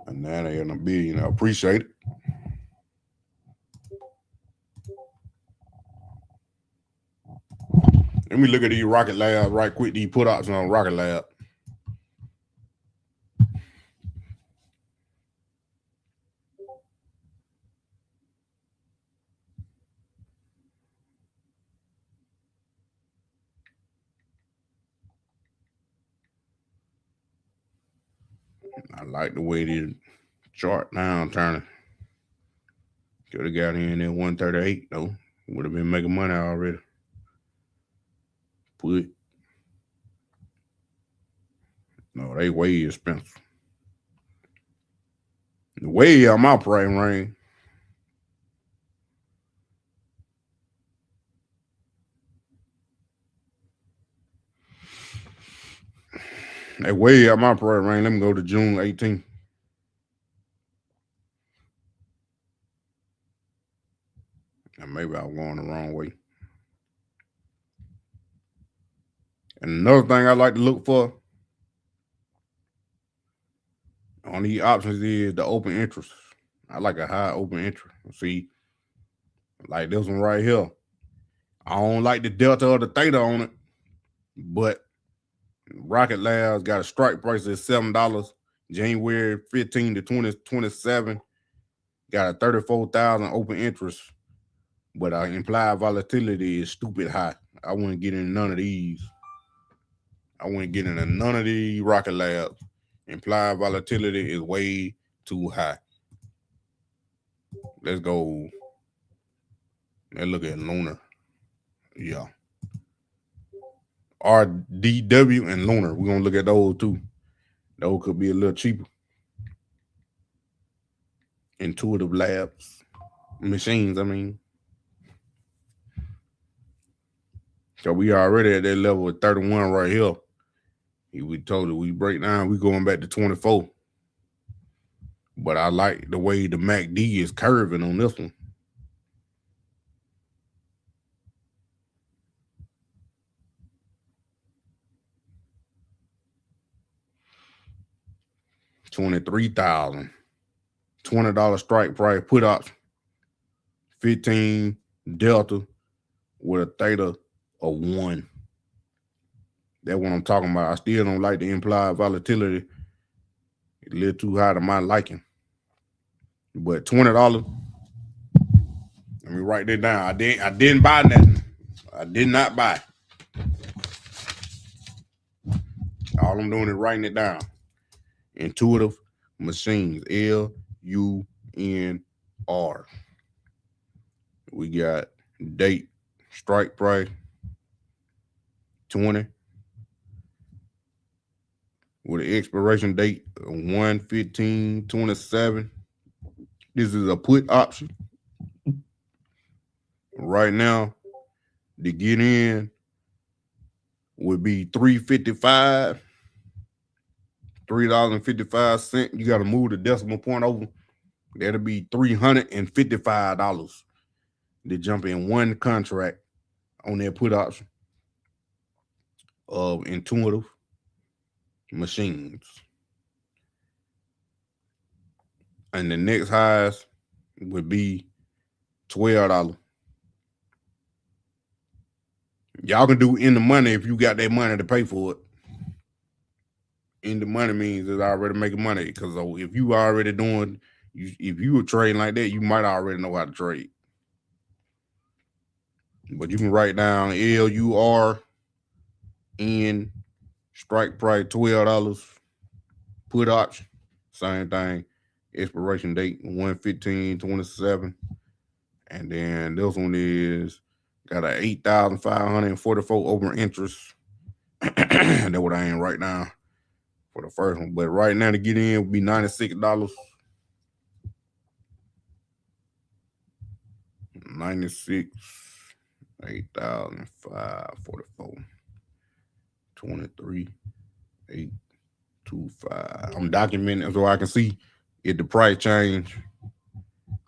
And now they in a billion. I appreciate it. Let me look at these Rocket Lab right quick. These put options on Rocket Lab. I like the way the chart now turning. Could have got in at 138 though. Would have been making money already. Put. No, they way expensive. Way out my price range. They way out my price range. Let me go to June 18th. And maybe I was going the wrong way. And another thing I like to look for on these options is the open interest. I like a high open interest. See, like this one right here. I don't like the delta or the theta on it, but Rocket Labs got a strike price at $7, January 15 to 2027. Got a 34,000 open interest, but implied volatility is stupid high. I wouldn't get in none of these. I wouldn't get into none of these Rocket Labs. Implied volatility is way too high. Let's go. Let's look at Lunar. Yeah. RDW and Lunar. We're going to look at those too. Those could be a little cheaper. Intuitive Labs. Machines, I mean. So we already at that level of 31 right here. We told you we break down, we going back to 24. But I like the way the MACD is curving on this one. $23,000. $20 strike price, put option. 15 delta with a theta of 1. That's what I'm talking about. I still don't like the implied volatility. It's a little too high to my liking. But $20. Let me write that down. I didn't buy nothing. I did not buy. All I'm doing is writing it down. Intuitive Machines. LUNR. We got date, strike price, 20. with an expiration date of 1/15/27. This is a put option. Right now, to get in would be $3.55. $3.55. You got to move the decimal point over. That'll be $355 to jump in one contract on that put option of Intuitive Machines. And the next highest would be $12. Y'all can do in the money if you got that money to pay for it. In the money means it's already making money, because if you already doing, if you were trading like that, you might already know how to trade. But you can write down LURN, strike price $12, put option, same thing, expiration date 1/15/27, and then this one is got a 8,544 over interest. That's what I ain't right now for the first one, but right now to get in would be $96. 96, 8,544, 23, 825. I'm documenting so I can see if the price change.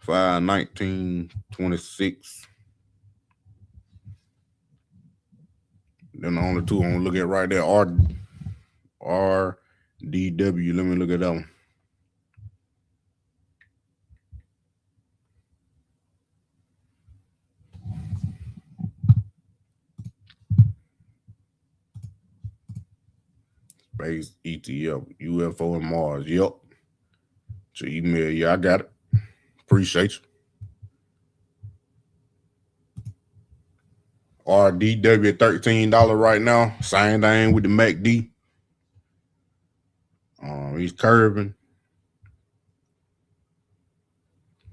5/19/26. Then the only two I'm gonna look at right there are RDW. Let me look at that one. Space ETF, UFO and Mars. Yep. So email, yeah, I got it. Appreciate you. RDW at $13 right now. Same thing with the MACD. He's curving.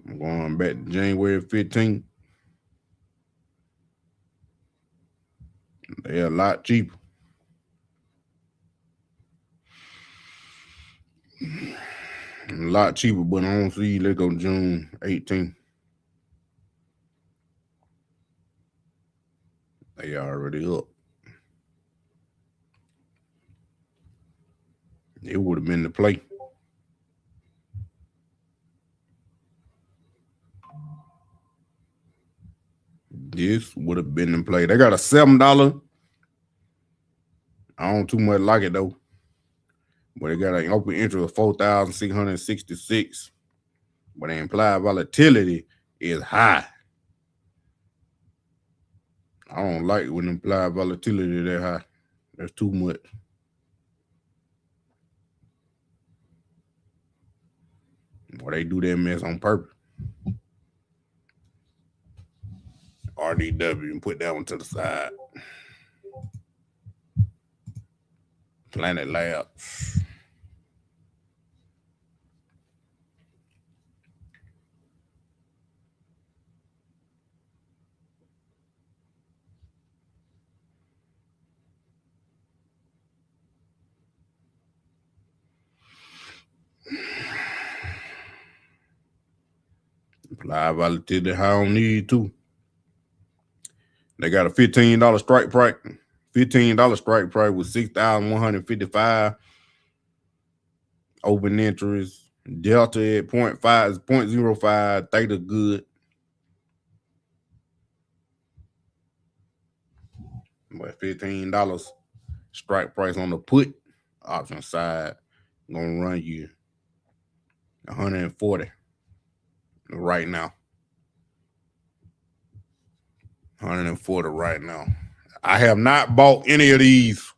I'm going back to January 15th. They're a lot cheaper. A lot cheaper, but I don't see. Let's go June 18th. They already up. It would have been the play. This would have been the play. They got a $7. I don't too much like it though. But they got an open interest of 4,666. But the implied volatility is high. I don't like when implied volatility is that high. That's too much. Or they do that mess on purpose. RDW, and put that one to the side. Planet Labs. Implied volatility high on these too. They got a $15 strike price. $15 strike price with 6,155 open interest. Delta at 0.05, theta good. But $15 strike price on the put option side gonna run you 140 right now. 140 right now. I have not bought any of these.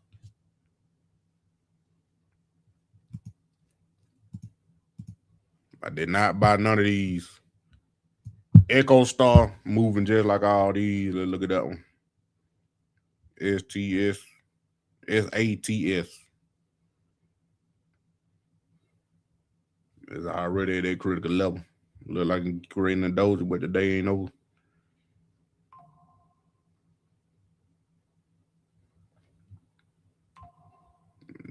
I did not buy none of these. Echo Star moving just like all these. Let's look at that one. STS, SATS. It's already at that critical level. Look like I'm creating a doji, but the day ain't over.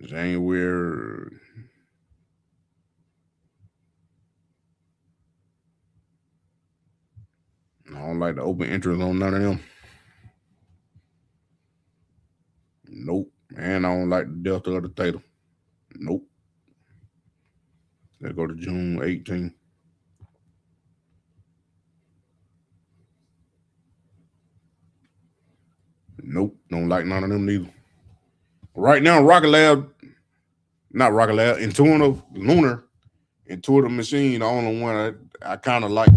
January. I don't like the open interest on none of them. Nope. And I don't like the delta of the theta. Nope. Let's go to June 18th. Nope. Don't like none of them neither. Right now, not Rocket Lab, Intuitive Lunar, Intuitive Machine, the only one I kind of like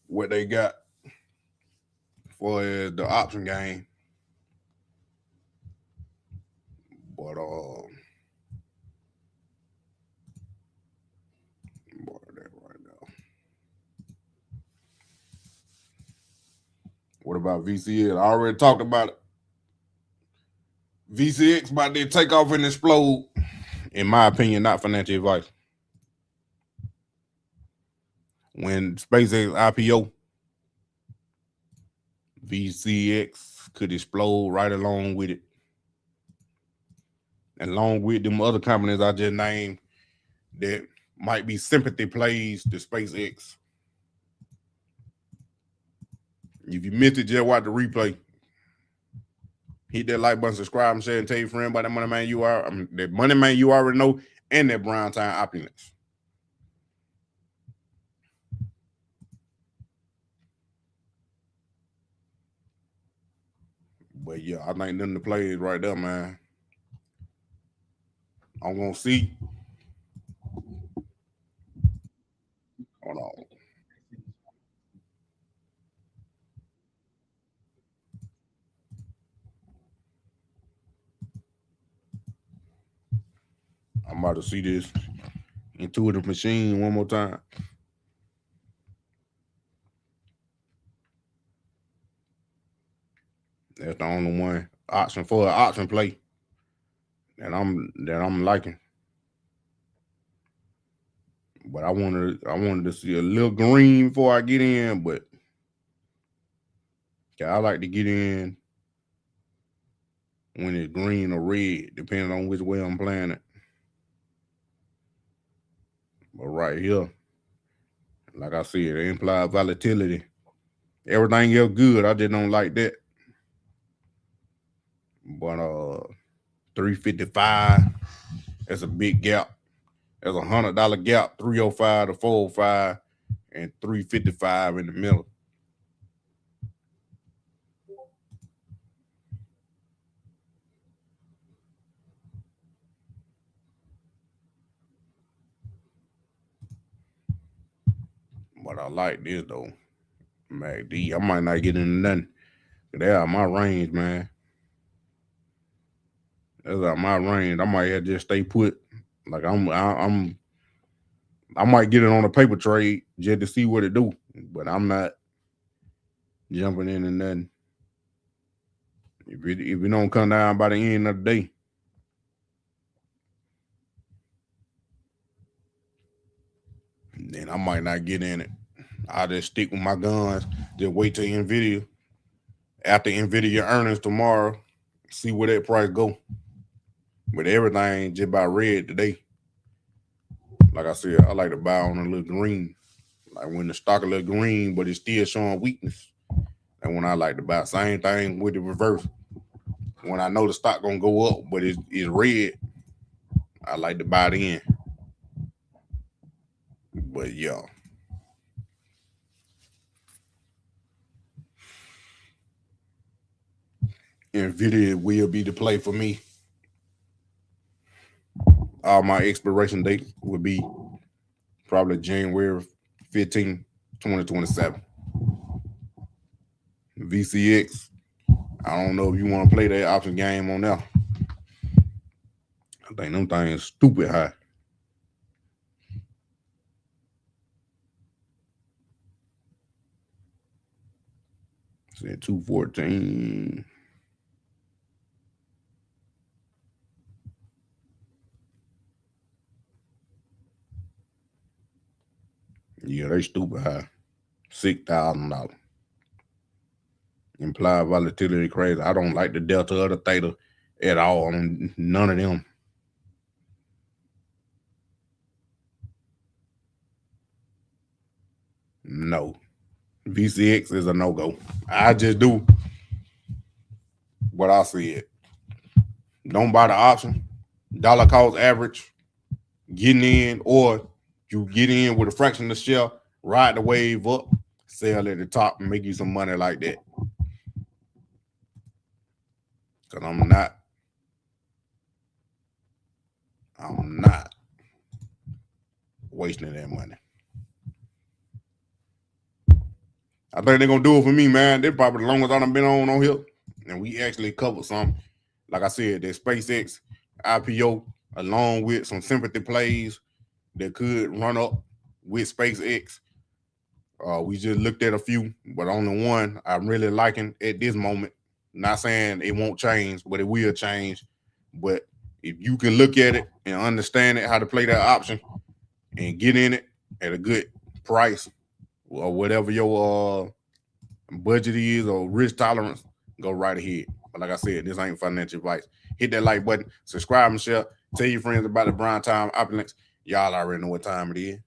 what they got for the option game. But that right now. What about VCL? I already talked about it. VCX about to take off and explode. In my opinion, not financial advice. When SpaceX IPO, VCX could explode right along with it. And along with them other companies I just named that might be sympathy plays to SpaceX. If you missed it, just watch the replay. Hit that like button, subscribe, and share, and tell your friend about that money man you are. That money man you already know, and that brown time opulence. But yeah, I think them the plays right there, man. I'm gonna see. Hold on. I'm about to see this intuitive machine one more time. That's the only one option for an option play that I'm liking. But I wanted to see a little green before I get in, but I like to get in when it's green or red, depending on which way I'm playing it. But right here, like I said, the implied volatility. Everything else good. I just don't like that. But 355, that's a big gap. There's $100 gap, 305 to 405, and 355 in the middle. But I like this though. MACD. I might not get into nothing. They out my range, man. That's out my range. I might have to just stay put. Like I might get it on a paper trade just to see what it do. But I'm not jumping in and nothing. If it don't come down by the end of the day, then I might not get in it. I'll just stick with my guns. Just wait till NVIDIA. After NVIDIA earnings tomorrow, see where that price go. But everything just about red today. Like I said, I like to buy on a little green. Like when the stock a little green, but it's still showing weakness. And when I like to buy, same thing with the reverse. When I know the stock gonna go up, but it's red, I like to buy it in. But yeah. NVIDIA will be the play for me. All my expiration date would be probably January 15, 2027. VCX. I don't know if you want to play that option game on there. I think them things stupid high. Said 214. Yeah, they stupid high. $6,000. Implied volatility crazy. I don't like the delta or the theta. at all on none of them. No. VCX is a no-go. I just do what I said. Don't buy the option. Dollar cost average, getting in, or you get in with a fraction of the share, ride the wave up, sell at the top, and make you some money like that. Because I'm not wasting that money. I think they're gonna do it for me, man. They're probably the longest I've been on here, and we actually covered some. Like I said, the SpaceX IPO, along with some sympathy plays that could run up with SpaceX. We just looked at a few, but only one I'm really liking at this moment. Not saying it won't change, but it will change. But if you can look at it and understand it, how to play that option, and get in it at a good price, or whatever your budget is or risk tolerance, go right ahead. But like I said, this ain't financial advice. Hit that like button, subscribe and share, tell your friends about the Brian Time Opulence. Y'all already know what time it is.